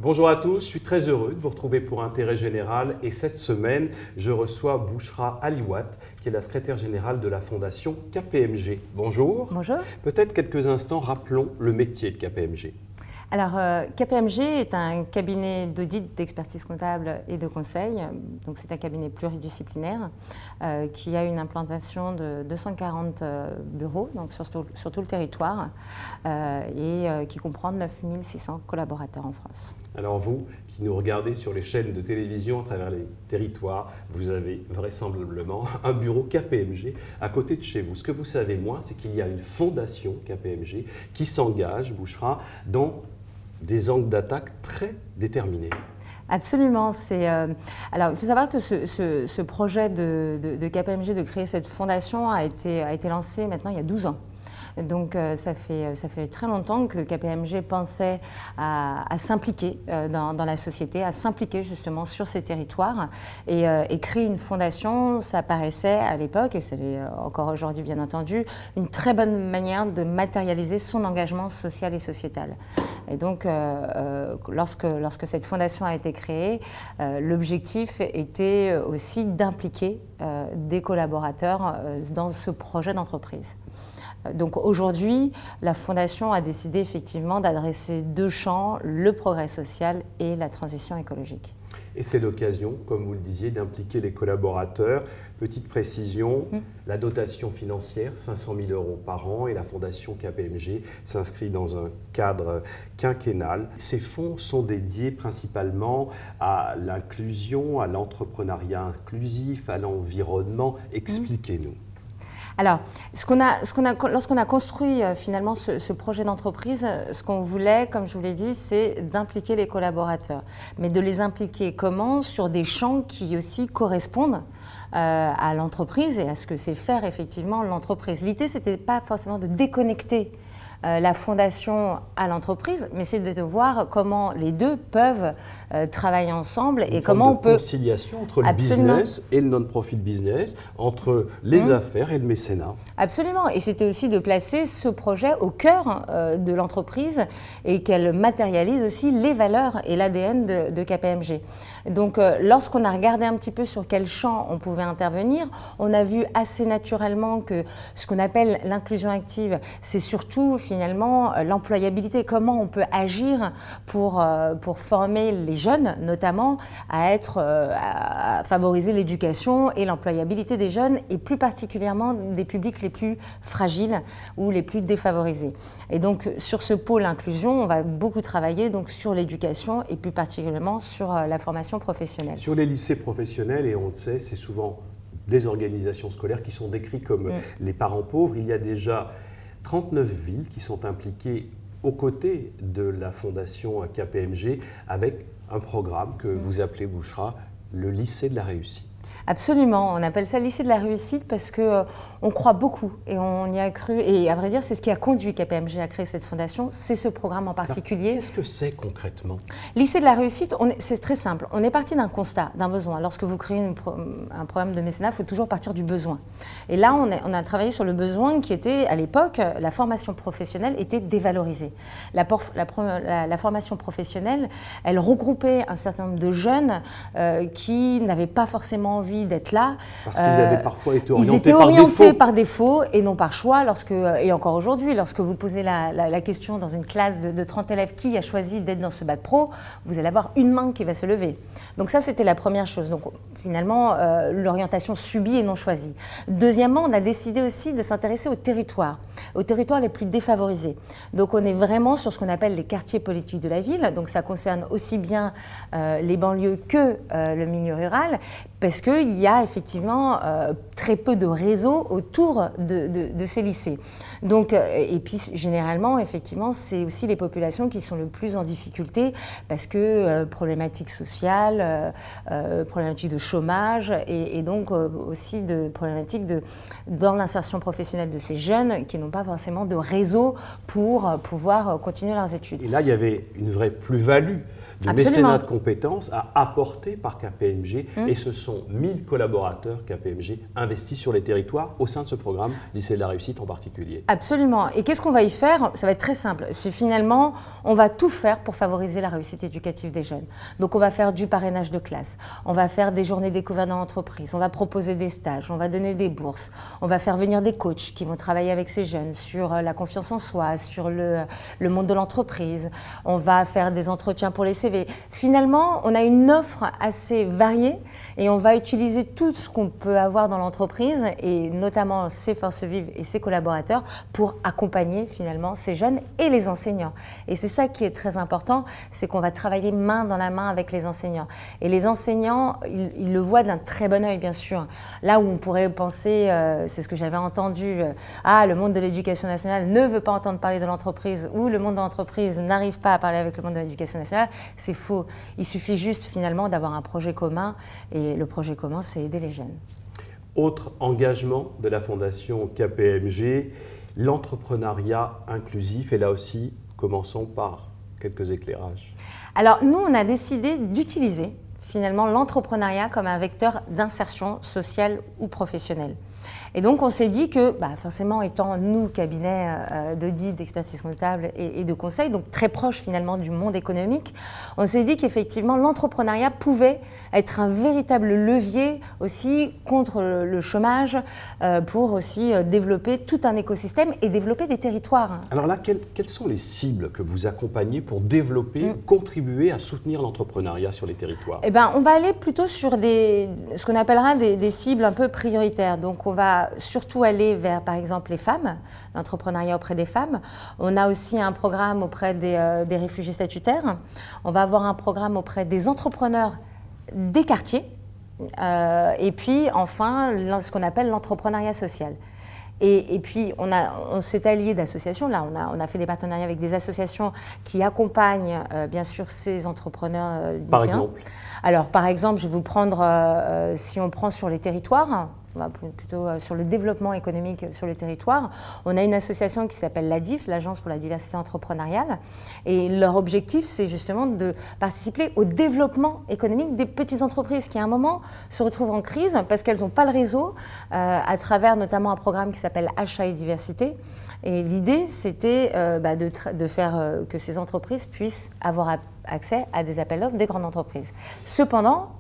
Bonjour à tous, je suis très heureux de vous retrouver pour Intérêt Général et cette semaine, je reçois Bouchra Aliouat, qui est la secrétaire générale de la fondation KPMG. Bonjour. Bonjour. Peut-être quelques instants, rappelons le métier de KPMG. Alors, KPMG est un cabinet d'audit, d'expertise comptable et de conseil. Donc, c'est un cabinet pluridisciplinaire qui a une implantation de 240 bureaux donc sur tout le territoire et qui comprend 9600 collaborateurs en France. Alors vous, qui nous regardez sur les chaînes de télévision à travers les territoires, vous avez vraisemblablement un bureau KPMG à côté de chez vous. Ce que vous savez moins, c'est qu'il y a une fondation KPMG qui s'engage, Bouchra, dans des angles d'attaque très déterminés. Absolument. Alors, il faut savoir que ce projet de KPMG de créer cette fondation a été lancé maintenant il y a 12 ans. Donc ça fait très longtemps que KPMG pensait à s'impliquer dans la société, à s'impliquer justement sur ces territoires et créer une fondation, ça paraissait à l'époque, et c'est encore aujourd'hui bien entendu, une très bonne manière de matérialiser son engagement social et sociétal. Et donc lorsque cette fondation a été créée, l'objectif était aussi d'impliquer des collaborateurs dans ce projet d'entreprise. Donc aujourd'hui, la Fondation a décidé effectivement d'adresser deux champs, le progrès social et la transition écologique. Et c'est l'occasion, comme vous le disiez, d'impliquer les collaborateurs. Petite précision, la dotation financière, 500 000 € par an, et la Fondation KPMG s'inscrit dans un cadre quinquennal. Ces fonds sont dédiés principalement à l'inclusion, à l'entrepreneuriat inclusif, à l'environnement. Expliquez-nous. Alors, lorsqu'on a construit finalement ce projet d'entreprise, ce qu'on voulait, comme je vous l'ai dit, c'est d'impliquer les collaborateurs. Mais de les impliquer comment? Sur des champs qui aussi correspondent à l'entreprise et à ce que c'est faire effectivement l'entreprise. L'idée, ce n'était pas forcément de déconnecter la fondation à l'entreprise, mais c'est de voir comment les deux peuvent travailler ensemble et comment on peut... conciliation entre le business et le non-profit business, entre les affaires et le mécénat. Absolument, et c'était aussi de placer ce projet au cœur de l'entreprise et qu'elle matérialise aussi les valeurs et l'ADN de KPMG. Donc lorsqu'on a regardé un petit peu sur quel champ on pouvait intervenir, on a vu assez naturellement que ce qu'on appelle l'inclusion active, c'est surtout finalement l'employabilité, comment on peut agir pour former les jeunes notamment à favoriser l'éducation et l'employabilité des jeunes et plus particulièrement des publics les plus fragiles ou les plus défavorisés. Et donc sur ce pôle inclusion, on va beaucoup travailler donc sur l'éducation et plus particulièrement sur la formation professionnelle. Sur les lycées professionnels, et on le sait, c'est souvent des organisations scolaires qui sont décrites comme les parents pauvres. Il y a déjà 39 villes qui sont impliquées aux côtés de la fondation KPMG avec un programme que vous appelez, Bouchra, le lycée de la réussite. Absolument, on appelle ça le lycée de la réussite parce qu'on croit beaucoup et on y a cru. Et à vrai dire, c'est ce qui a conduit KPMG à créer cette fondation, c'est ce programme en particulier. Qu'est-ce que c'est concrètement? Lycée de la réussite, c'est très simple. On est parti d'un constat, d'un besoin. Lorsque vous créez un programme de mécénat, il faut toujours partir du besoin. Et là, on a travaillé sur le besoin qui était, à l'époque, la formation professionnelle était dévalorisée. La formation professionnelle, elle regroupait un certain nombre de jeunes qui n'avaient pas forcément envie d'être là. Parce qu'ils avaient parfois été orientés, ils étaient orientés par défaut et non par choix. Et encore aujourd'hui, lorsque vous posez la question dans une classe de 30 élèves qui a choisi d'être dans ce bac pro, vous allez avoir une main qui va se lever. Donc ça, c'était la première chose. Donc finalement, l'orientation subie et non choisie. Deuxièmement, on a décidé aussi de s'intéresser aux territoires les plus défavorisés. Donc on est vraiment sur ce qu'on appelle les quartiers politiques de la ville. Donc ça concerne aussi bien les banlieues que le milieu rural, parce qu'il y a effectivement très peu de réseaux autour de ces lycées. Donc, et puis généralement, effectivement, c'est aussi les populations qui sont le plus en difficulté parce que problématiques sociales, problématiques de chômage et donc aussi de problématiques dans l'insertion professionnelle de ces jeunes qui n'ont pas forcément de réseau pour pouvoir continuer leurs études. Et là, il y avait une vraie plus-value du mécénat de compétences apporté par KPMG et ce sont 1000 collaborateurs KPMG investis sur les territoires au sein de ce programme Lycée de la Réussite en particulier. Absolument. Et qu'est-ce qu'on va y faire? Ça va être très simple. C'est finalement, on va tout faire pour favoriser la réussite éducative des jeunes. Donc on va faire du parrainage de classe, on va faire des journées découvertes dans l'entreprise, on va proposer des stages, on va donner des bourses, on va faire venir des coachs qui vont travailler avec ces jeunes sur la confiance en soi, sur le monde de l'entreprise, on va faire des entretiens pour les CV. Finalement, on a une offre assez variée et on va utiliser tout ce qu'on peut avoir dans l'entreprise et notamment ses forces vives et ses collaborateurs pour accompagner finalement ces jeunes et les enseignants. Et c'est ça qui est très important, c'est qu'on va travailler main dans la main avec les enseignants. Et les enseignants, ils le voient d'un très bon œil, bien sûr. Là où on pourrait penser, c'est ce que j'avais entendu, le monde de l'éducation nationale ne veut pas entendre parler de l'entreprise ou le monde de l'entreprise n'arrive pas à parler avec le monde de l'éducation nationale, c'est faux. Il suffit juste finalement d'avoir un projet commun et le projet commun, c'est aider les jeunes. Autre engagement de la Fondation KPMG, l'entrepreneuriat inclusif. Et là aussi, commençons par quelques éclairages. Alors nous, on a décidé d'utiliser finalement l'entrepreneuriat comme un vecteur d'insertion sociale ou professionnelle. Et donc on s'est dit que, forcément étant nous, cabinet d'audit, d'expertise comptable et de conseil, donc très proche finalement du monde économique, on s'est dit qu'effectivement l'entrepreneuriat pouvait être un véritable levier aussi contre le chômage, pour aussi développer tout un écosystème et développer des territoires. Alors là, quelles sont les cibles que vous accompagnez pour développer, contribuer à soutenir l'entrepreneuriat sur les territoires? Eh ben, on va aller plutôt sur ce qu'on appellera des cibles un peu prioritaires. Donc on va surtout aller vers, par exemple, les femmes, l'entrepreneuriat auprès des femmes. On a aussi un programme auprès des réfugiés statutaires. On va avoir un programme auprès des entrepreneurs des quartiers. Et puis, enfin, ce qu'on appelle l'entrepreneuriat social. Et puis, on s'est allié d'associations. Là, on a fait des partenariats avec des associations qui accompagnent, bien sûr, ces entrepreneurs différents. Par exemple? Alors, par exemple, je vais vous prendre, si on prend sur les territoires, on va plutôt sur le développement économique sur le territoire. On a une association qui s'appelle l'ADIF, l'Agence pour la diversité entrepreneuriale. Et leur objectif, c'est justement de participer au développement économique des petites entreprises qui, à un moment, se retrouvent en crise parce qu'elles n'ont pas le réseau, à travers notamment un programme qui s'appelle Achat et Diversité. Et l'idée, c'était de faire que ces entreprises puissent avoir accès à des appels d'offres des grandes entreprises. Cependant,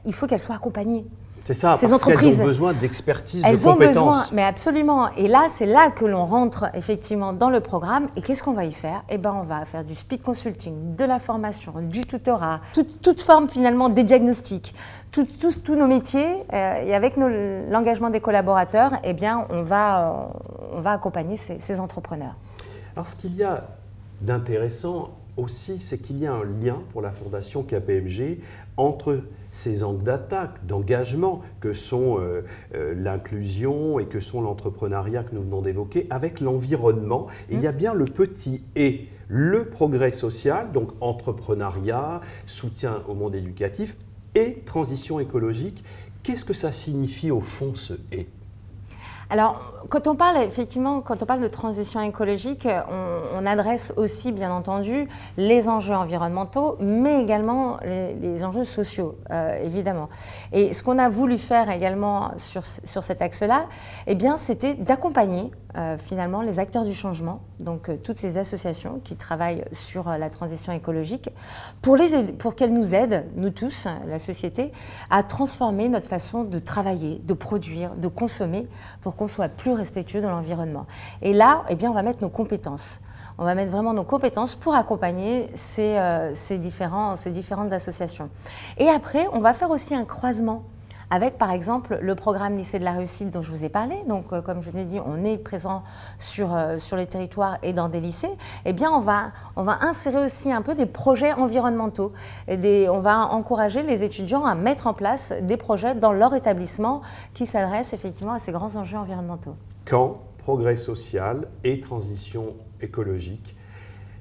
il faut qu'elles soient accompagnées. C'est ça, ces parce entreprises, qu'elles ont besoin d'expertise, de compétences. Elles ont besoin, mais absolument. Et là, c'est là que l'on rentre effectivement dans le programme. Et qu'est-ce qu'on va y faire? Eh ben, on va faire du speed consulting, de la formation, du tutorat, toute forme finalement des diagnostics, tous nos métiers. Et avec l'engagement des collaborateurs, eh bien, on va accompagner ces entrepreneurs. Alors, ce qu'il y a d'intéressant aussi, c'est qu'il y a un lien pour la Fondation KPMG entre ces angles d'attaque, d'engagement que sont l'inclusion et que sont l'entrepreneuriat que nous venons d'évoquer, avec l'environnement. Et il y a bien le petit « et », le progrès social, donc entrepreneuriat, soutien au monde éducatif et transition écologique. Qu'est-ce que ça signifie au fond ce « et » ? Alors, quand on parle de transition écologique, on adresse aussi, bien entendu, les enjeux environnementaux, mais également les enjeux sociaux, évidemment. Et ce qu'on a voulu faire également sur cet axe-là, eh bien, c'était d'accompagner finalement les acteurs du changement, donc toutes ces associations qui travaillent sur la transition écologique, pour qu'elles nous aident, nous tous, la société, à transformer notre façon de travailler, de produire, de consommer, pour qu'on soit plus respectueux de l'environnement. Et là, eh bien, on va mettre nos compétences. On va mettre vraiment nos compétences pour accompagner ces différentes associations. Et après, on va faire aussi un croisement avec, par exemple, le programme Lycée de la Réussite dont je vous ai parlé. Donc, comme je vous ai dit, on est présent sur les territoires et dans des lycées. Eh bien, on va insérer aussi un peu des projets environnementaux. On va encourager les étudiants à mettre en place des projets dans leur établissement qui s'adressent effectivement à ces grands enjeux environnementaux. Quand progrès social et transition écologique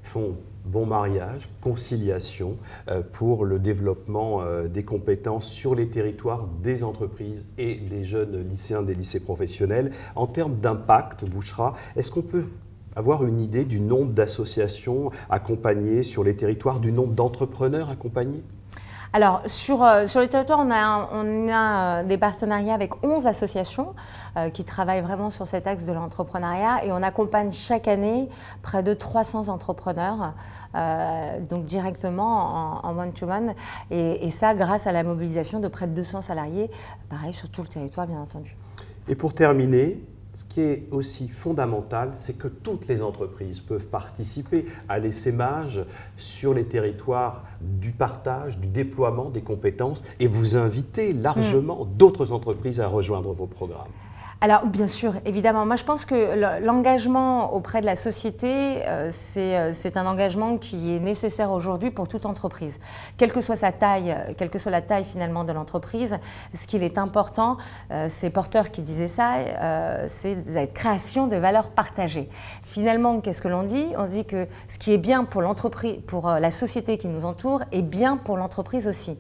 font bon mariage, conciliation pour le développement des compétences sur les territoires des entreprises et des jeunes lycéens des lycées professionnels. En termes d'impact, Bouchra, est-ce qu'on peut avoir une idée du nombre d'associations accompagnées sur les territoires, du nombre d'entrepreneurs accompagnés? Alors, sur les territoires, on a des partenariats avec 11 associations qui travaillent vraiment sur cet axe de l'entrepreneuriat et on accompagne chaque année près de 300 entrepreneurs, donc directement en one-to-one, et ça grâce à la mobilisation de près de 200 salariés, pareil sur tout le territoire bien entendu. Et pour terminer, ce qui est aussi fondamental, c'est que toutes les entreprises peuvent participer à l'essaimage sur les territoires du partage, du déploiement des compétences et vous inviter largement d'autres entreprises à rejoindre vos programmes. Alors bien sûr, évidemment. Moi je pense que l'engagement auprès de la société, c'est un engagement qui est nécessaire aujourd'hui pour toute entreprise. Quelle que soit sa taille, quelle que soit la taille finalement de l'entreprise, ce qu'il est important, c'est Porter qui disait ça, c'est la création de valeurs partagées. Finalement, qu'est-ce que l'on dit? On se dit que ce qui est bien pour l'entreprise, pour la société qui nous entoure, est bien pour l'entreprise aussi.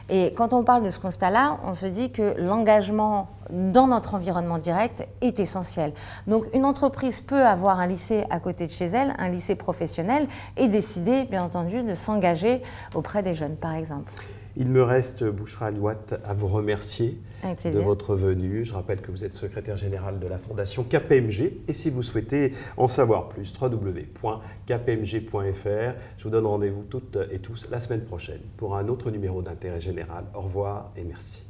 Et quand on parle de ce constat-là, on se dit que l'engagement dans notre environnement direct est essentiel. Donc une entreprise peut avoir un lycée à côté de chez elle, un lycée professionnel, et décider, bien entendu, de s'engager auprès des jeunes, par exemple. Il me reste, Bouchra Aliouat, à vous remercier de votre venue. Je rappelle que vous êtes secrétaire générale de la Fondation KPMG. Et si vous souhaitez en savoir plus, www.kpmg.fr. Je vous donne rendez-vous toutes et tous la semaine prochaine pour un autre numéro d'Intérêt Général. Au revoir et merci.